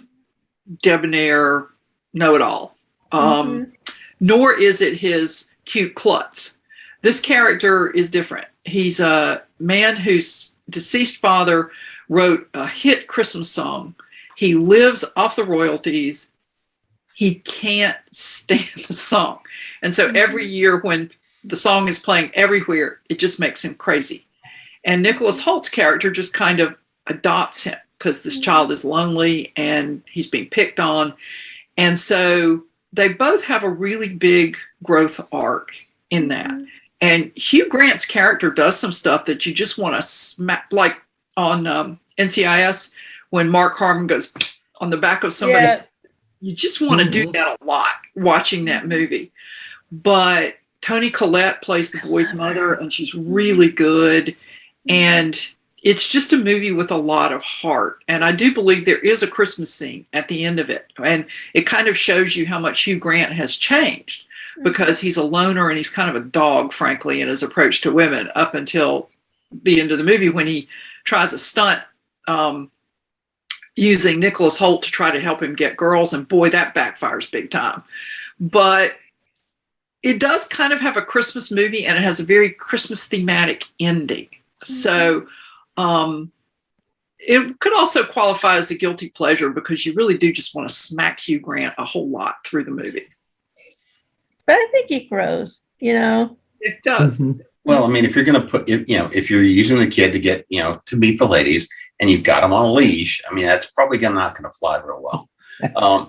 debonair know-it-all. Nor is it his cute klutz. This character is different. He's a man whose deceased father wrote a hit Christmas song. He lives off the royalties. He can't stand the song. And so every year when the song is playing everywhere, it just makes him crazy. And Nicholas Holt's character just kind of adopts him because this child is lonely and he's being picked on. And so they both have a really big growth arc in that. And Hugh Grant's character does some stuff that you just want to smack, like on NCIS, when Mark Harmon goes on the back of somebody. Yeah. You just want to do that a lot watching that movie. But Toni Collette plays the boy's mother, and she's really good. And it's just a movie with a lot of heart. And I do believe there is a Christmas scene at the end of it. And it kind of shows you how much Hugh Grant has changed because he's a loner and he's kind of a dog, frankly, in his approach to women up until the end of the movie when he tries a stunt using Nicholas Holt to try to help him get girls. And boy, that backfires big time. But it does kind of have a Christmas movie and it has a very Christmas thematic ending. So it could also qualify as a guilty pleasure because you really do just want to smack Hugh Grant a whole lot through the movie. But I think he grows, It does. Well, I mean, if you're going to put, if you're using the kid to get, to meet the ladies and you've got him on a leash, I mean, that's probably not going to fly real well.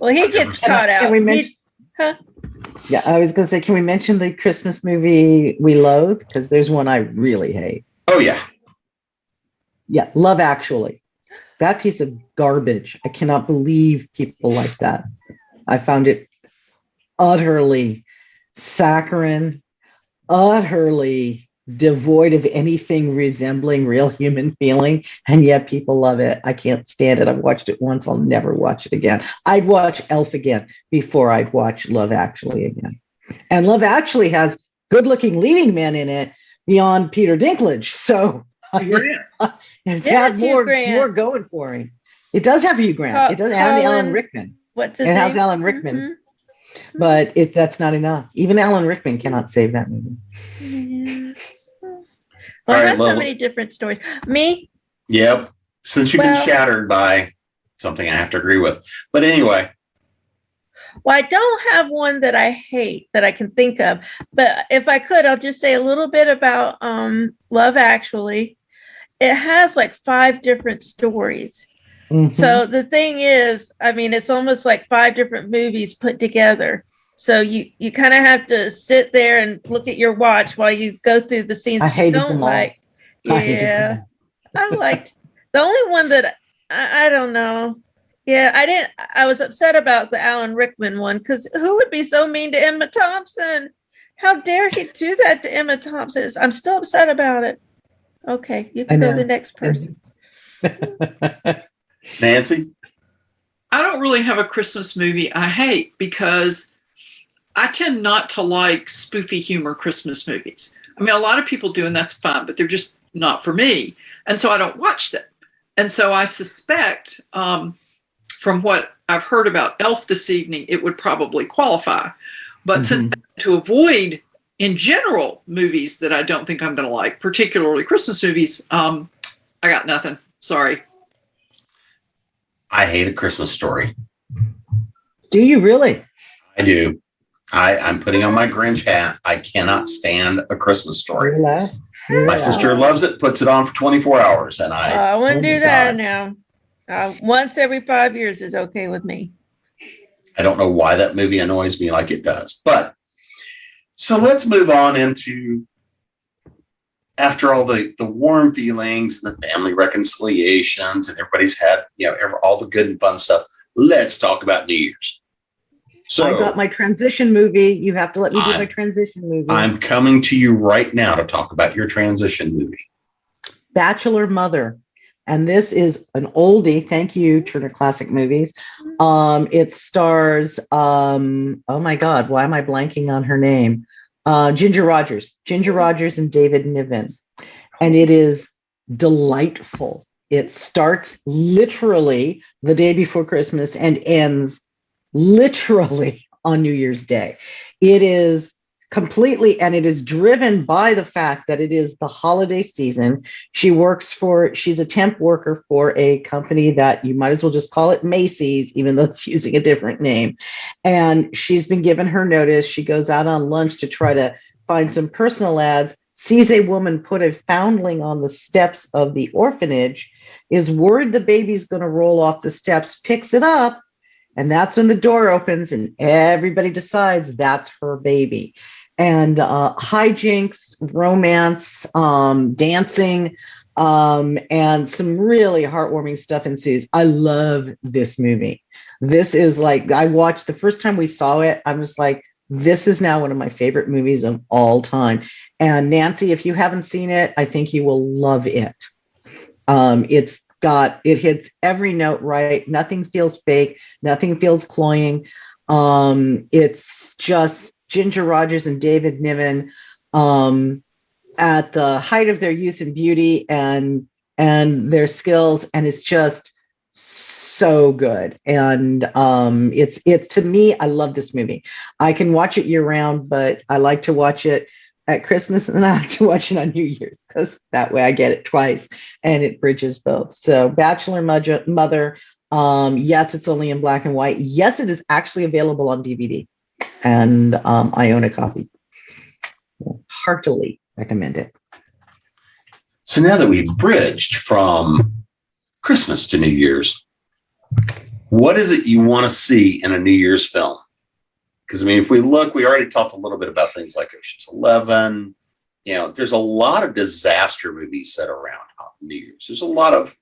Well, he gets caught out. Can we mention, Yeah, I was going to say, can we mention the Christmas movie we loathe? Because there's one I really hate. Oh, yeah. Yeah, Love Actually. That piece of garbage. I cannot believe people like that. I found it utterly saccharine, utterly devoid of anything resembling real human feeling, and yet people love it. I can't stand it. I've watched it once. I'll never watch it again. I'd watch Elf again before I'd watch Love Actually again. And Love Actually has good-looking leading men in it beyond Peter Dinklage. So it's got more going for him. It does have Hugh Grant. It does have Alan Rickman. What's his name? It has Alan Rickman. But that's not enough. Even Alan Rickman cannot save that movie. Yeah. Well, it has so many different stories. Me? Yep. Since you've been shattered by something I have to agree with. But anyway. Well, I don't have one that I hate that I can think of. But if I could, I'll just say a little bit about Love Actually. It has like 5 different stories. So the thing is, I mean, it's almost like 5 different movies put together. So you kind of have to sit there and look at your watch while you go through the scenes you don't like. Yeah, I liked the only one that I don't know. Yeah, I was upset about the Alan Rickman one because who would be so mean to Emma Thompson? How dare he do that to Emma Thompson? I'm still upset about it. Okay, you can go to the next person. Nancy? I don't really have a Christmas movie I hate because I tend not to like spoofy humor Christmas movies. I mean, a lot of people do, and that's fine, but they're just not for me. And so I don't watch them. And so I suspect from what I've heard about Elf this evening, it would probably qualify. But since to avoid, in general, movies that I don't think I'm going to like, particularly Christmas movies, I got nothing. Sorry. I hate A Christmas Story. Do you really? I do. I'm putting on my Grinch hat. I cannot stand A Christmas Story. My sister loves it, puts it on for 24 hours, and I wouldn't do that now. Once every 5 years is okay with me. I don't know why that movie annoys me like it does. But so let's move on into, after all the warm feelings, the family reconciliations, and everybody's had, all the good and fun stuff. Let's talk about New Year's. So I got my transition movie. You have to let me do my transition movie. I'm coming to you right now to talk about your transition movie. Bachelor Mother. And this is an oldie. Thank you, Turner Classic Movies. It stars, oh my God, why am I blanking on her name? Ginger Rogers and David Niven. And it is delightful. It starts literally the day before Christmas and ends literally on New Year's Day. It is completely, and it is driven by the fact that it is the holiday season. She's a temp worker for a company that you might as well just call it Macy's, even though it's using a different name. And she's been given her notice. She goes out on lunch to try to find some personal ads, sees a woman put a foundling on the steps of the orphanage, is worried the baby's going to roll off the steps, picks it up, and that's when the door opens and everybody decides that's her baby. And hijinks, romance, dancing, and some really heartwarming stuff ensues. I love this movie. This is like, I watched the first time we saw it, I was like, this is now one of my favorite movies of all time. And Nancy, if you haven't seen it, I think you will love it. It hits every note right. Nothing feels fake. Nothing feels cloying. It's just Ginger Rogers and David Niven at the height of their youth and beauty and their skills, and it's just so good. And it's to me, I love this movie. I can watch it year round, but I like to watch it at Christmas, and I have to watch it on New Year's because that way I get it twice and it bridges both. So Bachelor Mother, yes, it's only in black and white. Yes, it is actually available on DVD, and I own a copy. Heartily recommend it. So now that we've bridged from Christmas to New Year's, what is it you want to see in a New Year's film? Because, I mean, if we look, we already talked a little bit about things like Ocean's 11. There's a lot of disaster movies set around New Year's. There's a lot of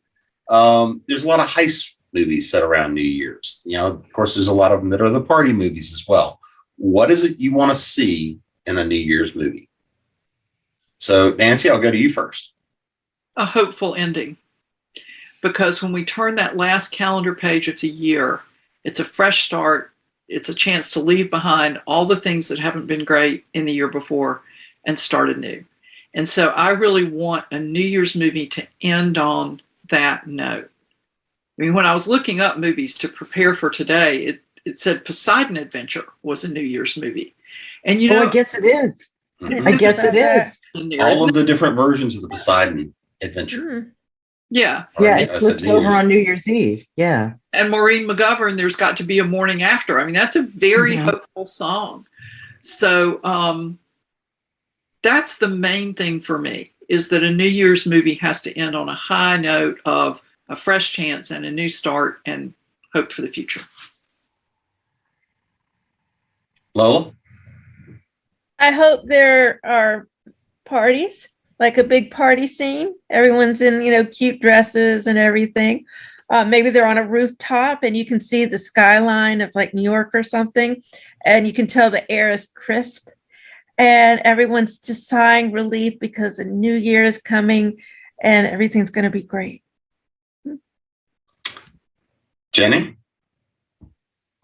heist movies set around New Year's. Of course, there's a lot of them that are the party movies as well. What is it you want to see in a New Year's movie? So, Nancy, I'll go to you first. A hopeful ending. Because when we turn that last calendar page of the year, it's a fresh start. It's a chance to leave behind all the things that haven't been great in the year before and start anew. And so I really want a New Year's movie to end on that note. I mean, when I was looking up movies to prepare for today, it said Poseidon Adventure was a New Year's movie. And I guess it is. Mm-hmm. I guess it is. All of the different versions of the Poseidon Adventure. Mm-hmm. Yeah. It flips over on New Year's Eve. Yeah. And Maureen McGovern, There's Got to Be a Morning After. I mean, that's a very hopeful song. So that's the main thing for me, is that a New Year's movie has to end on a high note of a fresh chance and a new start and hope for the future. Lola? I hope there are parties, like a big party scene. Everyone's in, cute dresses and everything. Maybe they're on a rooftop and you can see the skyline of like New York or something, and you can tell the air is crisp. and everyone's just sighing relief because a new year is coming and everything's going to be great. Jenny?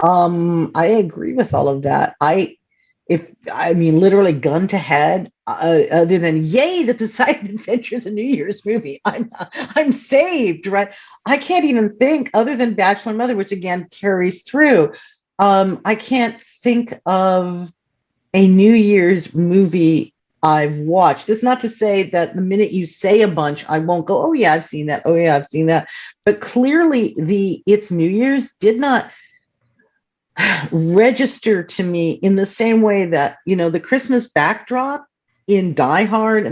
I agree with all of that. Literally gun to head, other than yay, the Poseidon Adventures, a New Year's movie. I'm saved, right? I can't even think other than Bachelor Mother, which again carries through. I can't think of a New Year's movie I've watched. That's not to say that the minute you say a bunch, I won't go, oh yeah, I've seen that. Oh yeah, I've seen that. But clearly It's New Year's did not register to me in the same way that, the Christmas backdrop in Die Hard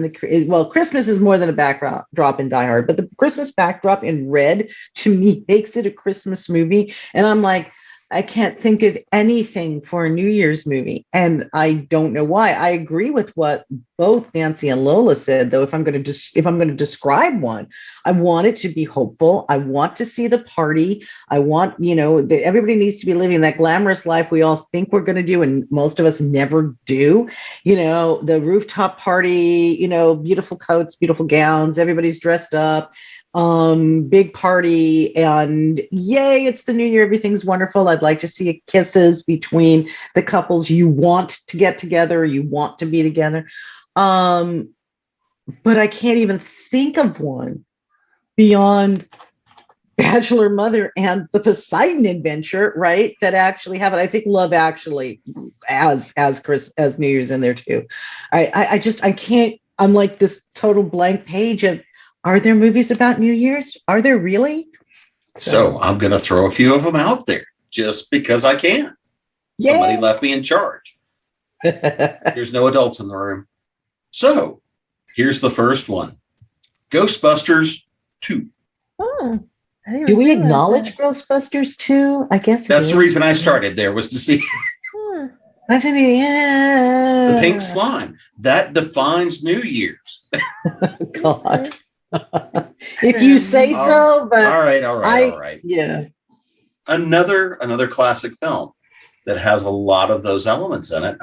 Christmas is more than a backdrop in Die Hard, but the Christmas backdrop in Red to me makes it a Christmas movie. And I'm like, I can't think of anything for a New Year's movie. And I don't know why. I agree with what both Nancy and Lola said, though. If I'm going to describe one, I want it to be hopeful. I want to see the party. I want, everybody needs to be living that glamorous life we all think we're going to do, and most of us never do. The rooftop party, beautiful coats, beautiful gowns, everybody's dressed up. Big party, and yay, it's the new year, everything's wonderful. I'd like to see kisses between the couples you want to get together, you want to be together. But I can't even think of one beyond Bachelor Mother and the Poseidon Adventure, right? That actually have it. I think Love Actually as New Year's in there too. I can't. I'm like this total blank page of. Are there movies about New Year's? Are there really? So I'm going to throw a few of them out there just because I can. Yay. Somebody left me in charge. There's no adults in the room. So here's the first one. Ghostbusters 2. Oh, do we acknowledge Ghostbusters 2? I guess that's the reason I started there, was to see the pink slime. That defines New Year's. God. If you say so, but all right. Yeah. Another classic film that has a lot of those elements in it.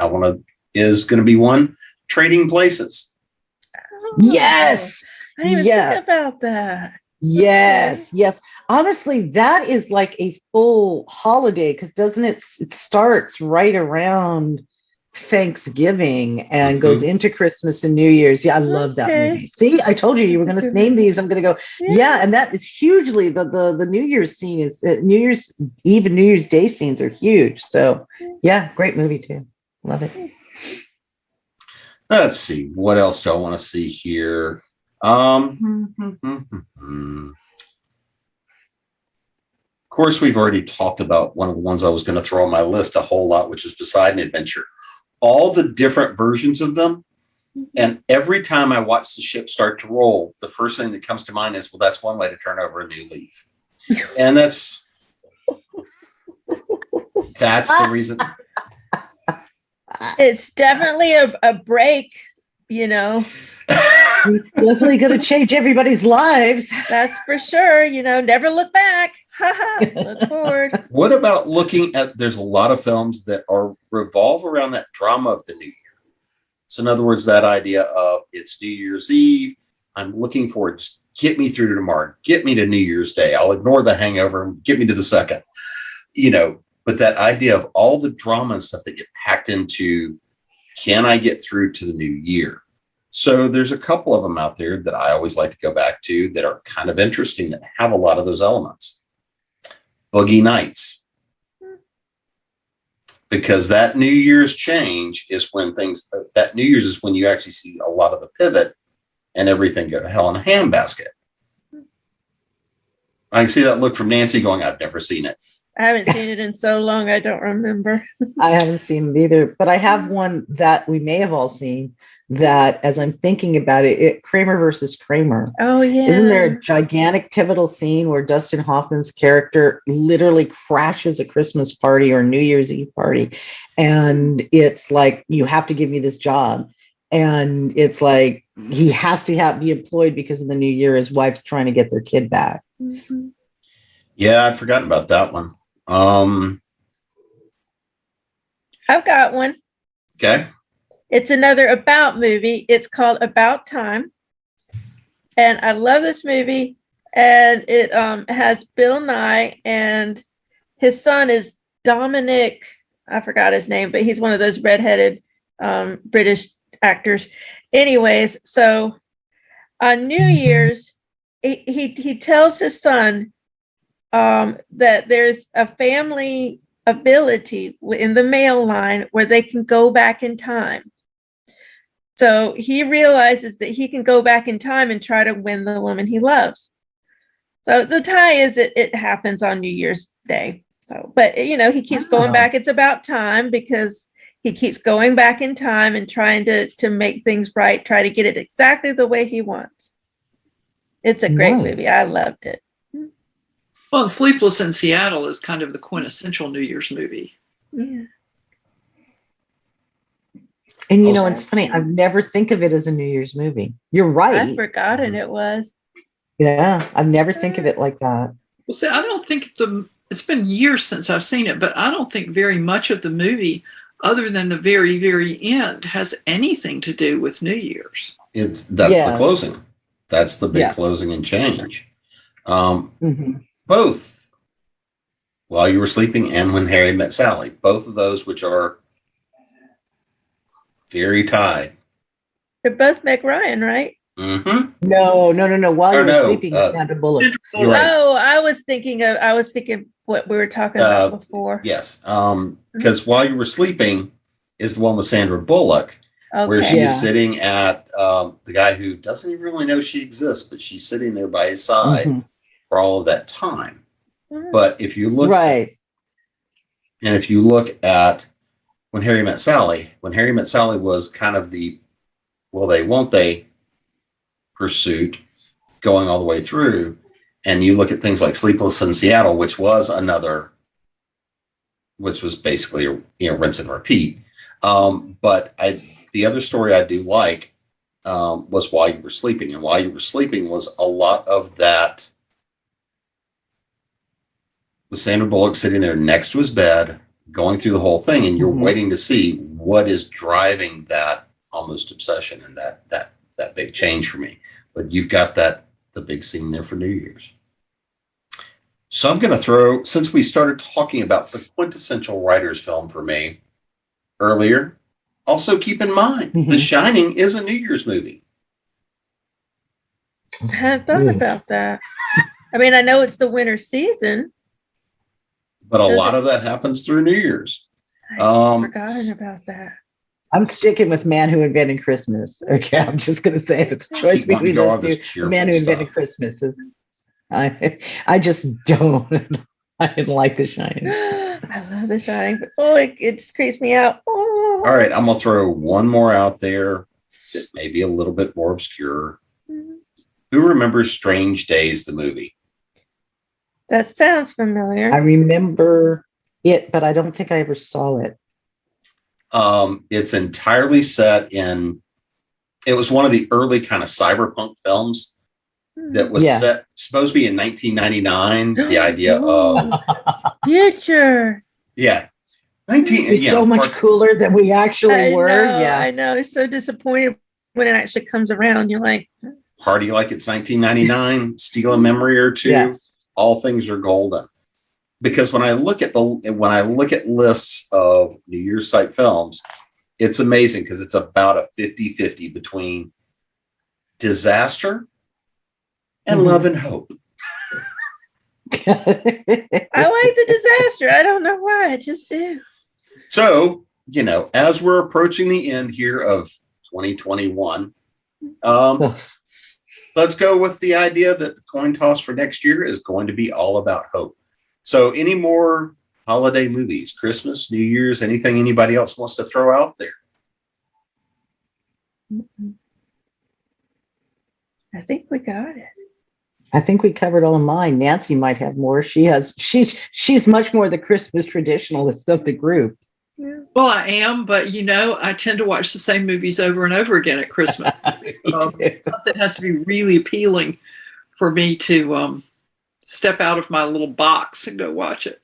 Is going to be one, Trading Places. Oh, yes. I didn't even think about that. Yes. Honestly, that is like a full holiday, because doesn't it starts right around Thanksgiving and goes into Christmas and New Year's. Yeah, I love that movie. See, I told you were going to name these. I'm going to go. Yeah, and that is hugely the New Year's scene is New Year's Eve and New Year's Day scenes are huge. So yeah, great movie too. Love it. Let's see, what else do I want to see here? Of course, we've already talked about one of the ones I was going to throw on my list a whole lot, which is Poseidon Adventure. All the different versions of them. And every time I watch the ship start to roll, the first thing that comes to mind is, well, that's one way to turn over a new leaf. And that's the reason. It's definitely a break, It's definitely going to change everybody's lives. That's for sure. Never look back. Look forward. What about looking at, there's a lot of films that revolve around that drama of the new year. So in other words, that idea of it's New Year's Eve, I'm looking forward, just get me through to tomorrow, get me to New Year's Day. I'll ignore the hangover and get me to the second, but that idea of all the drama and stuff that get packed into, can I get through to the new year? So there's a couple of them out there that I always like to go back to that are kind of interesting, that have a lot of those elements. Boogie Nights. Because that New Year's change is when that New Year's is when you actually see a lot of the pivot and everything go to hell in a handbasket. I can see that look from Nancy going, I've never seen it. I haven't seen it in so long, I don't remember. I haven't seen it either, but I have one that we may have all seen that, as I'm thinking about it, Kramer versus Kramer. Oh, yeah. Isn't there a gigantic pivotal scene where Dustin Hoffman's character literally crashes a Christmas party or New Year's Eve party? And it's like, you have to give me this job. And it's like, he has to be employed because of the new year. His wife's trying to get their kid back. Mm-hmm. Yeah, I'd forgotten about that one. I've got one. Okay. It's another About movie. It's called About Time. And I love this movie. And it has Bill Nye, and his son is Dominic. I forgot his name, but he's one of those redheaded British actors. Anyways, so on New Year's, he tells his son that there's a family ability in the male line where they can go back in time. So he realizes that he can go back in time and try to win the woman he loves. So the tie is it happens on New Year's Day. So, but you know, he keeps going back. It's about time because he keeps going back in time and trying to make things right, try to get it exactly the way he wants. It's a great movie. I loved it. Well, Sleepless in Seattle is kind of the quintessential New Year's movie. Yeah. And you know, it's funny. I never think of it as a New Year's movie. You're right. I've forgotten it was. Yeah, I never think of it like that. Well, see, I don't think it's been years since I've seen it, but I don't think very much of the movie, other than the very, very end, has anything to do with New Year's. That's the closing. That's the big closing and change. Both While You Were Sleeping and When Harry Met Sally, both of those which are very tied. They're both Meg Ryan, right? No. While You Were Sleeping, Sandra Bullock. Right. Oh, I was thinking what we were talking about before. Yes, because While You Were Sleeping is the one with Sandra Bullock, where she is sitting at the guy who doesn't even really know she exists, but she's sitting there by his side for all of that time. But if you look if you look at When Harry Met Sally was kind of the will they, won't they pursuit going all the way through. And you look at things like Sleepless in Seattle, which was basically, rinse and repeat. But the other story I do like was While You Were Sleeping. And While You Were Sleeping was a lot of that with Sandra Bullock sitting there next to his bed, going through the whole thing, and you're waiting to see what is driving that almost obsession and that big change for me. But you've got the big scene there for New Year's. So I'm going to throw, since we started talking about the quintessential writer's film for me earlier, also keep in mind, The Shining is a New Year's movie. I hadn't thought about that. I mean, I know it's the winter season. But a lot of that happens through New Year's. I've forgotten about that. I'm sticking with Man Who Invented Christmas. Okay, I'm just going to say if it's a choice between those two, Man Who Invented Christmas is. I just don't. I didn't like The Shining. I love The Shining, but it just creeps me out. Oh. All right, I'm going to throw one more out there that may be a little bit more obscure. Who remembers Strange Days, the movie? That sounds familiar. I remember it, but I don't think I ever saw it. It's entirely set in, it was one of the early kind of cyberpunk films that was set, supposed to be in 1999. The idea of future. Yeah. So much cooler than we actually were. I know. It's so disappointed when it actually comes around. You're like, party like it's 1999, steal a memory or two. Yeah. All things are golden. Because when I look at lists of New Year's type films, it's amazing because it's about a 50-50 between disaster and love and hope. I like the disaster. I don't know why. I just do. So, as we're approaching the end here of 2021, let's go with the idea that the coin toss for next year is going to be all about hope. So any more holiday movies, Christmas, New Year's, anything anybody else wants to throw out there? I think we got it. I think we covered all of mine. Nancy might have more. She's much more the Christmas traditionalist of the group. Yeah. Well, I am, but I tend to watch the same movies over and over again at Christmas. Something has to be really appealing for me to step out of my little box and go watch it.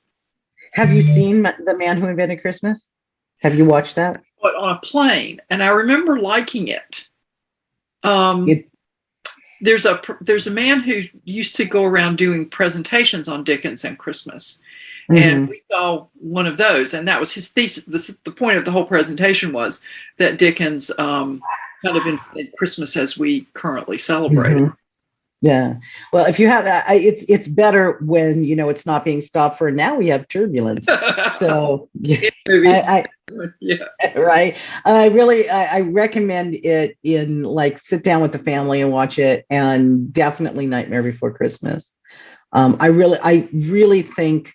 Have you seen The Man Who Invented Christmas? Have you watched that? it on a plane, and I remember liking it. There's a man who used to go around doing presentations on Dickens and Christmas. And we saw one of those, and that was his thesis. The point of the whole presentation was that Dickens kind of invented Christmas as we currently celebrate it. Yeah. Well, if you have, it's better when, it's not being stopped for, now we have turbulence. So yeah, right. I recommend it in, like, sit down with the family and watch it, and definitely Nightmare Before Christmas. I really think,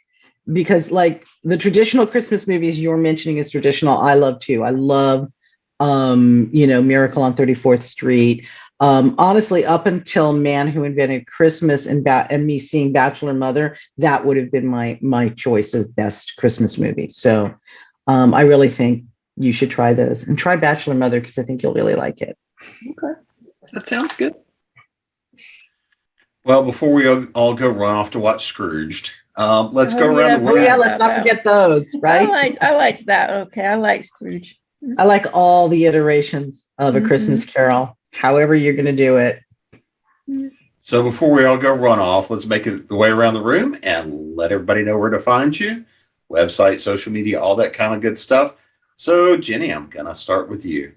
because, like, the traditional Christmas movies you're mentioning is traditional. I love too. I love, Miracle on 34th Street. Honestly, up until Man Who Invented Christmas and me seeing Bachelor Mother, that would have been my choice of best Christmas movie. So I really think you should try those, and try Bachelor Mother, because I think you'll really like it. Okay. That sounds good. Well, before we all go run off to watch Scrooged, let's go around the room. Oh yeah, let's not forget those, right? I liked that. Okay, I like Scrooge. I like all the iterations of A Christmas Carol, however you're going to do it. So before we all go run off, let's make it the way around the room and let everybody know where to find you. Website, social media, all that kind of good stuff. So Ginny, I'm going to start with you.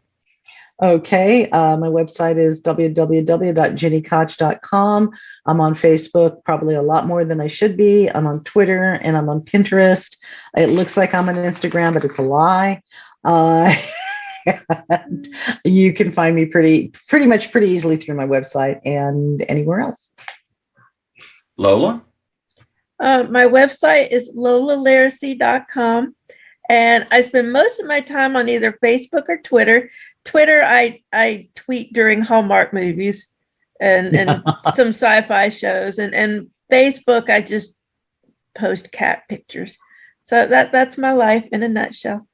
Okay. My website is www.ginikoch.com. I'm on Facebook, probably a lot more than I should be. I'm on Twitter, and I'm on Pinterest. It looks like I'm on Instagram, but it's a lie. You can find me pretty easily through my website and anywhere else. Lola? My website is LolaLariscy.com, and I spend most of my time on either Facebook or Twitter. Twitter, I tweet during Hallmark movies and some sci-fi shows, and Facebook, I just post cat pictures. So that's my life in a nutshell.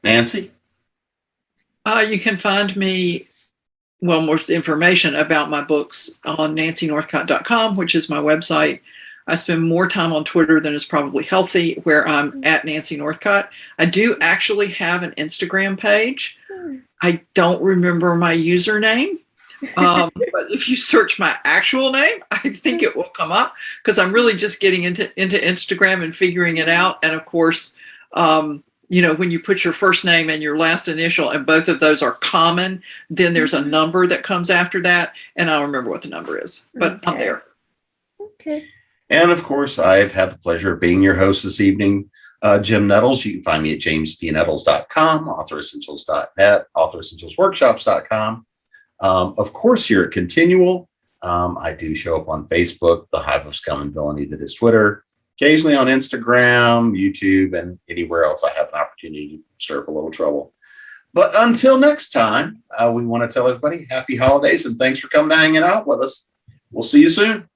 Nancy? You can find me, more information about my books on nancynorthcott.com, which is my website. I spend more time on Twitter than is probably healthy, where I'm at Nancy Northcott. I do actually have an Instagram page. I don't remember my username. But if you search my actual name, I think it will come up, because I'm really just getting into Instagram and figuring it out. And of course, when you put your first name and your last initial, and both of those are common, then there's a number that comes after that. And I don't remember what the number is, but okay. I'm there. Okay. And of course, I've had the pleasure of being your host this evening, Jim Nettles. You can find me at jamespnettles.com, authoressentials.net, authoressentialsworkshops.com. Of course, here at ConTinual, I do show up on Facebook, the Hive of Scum and Villainy that is Twitter, occasionally on Instagram, YouTube, and anywhere else I have an opportunity to stir up a little trouble. But until next time, we want to tell everybody happy holidays, and thanks for coming and hanging out with us. We'll see you soon.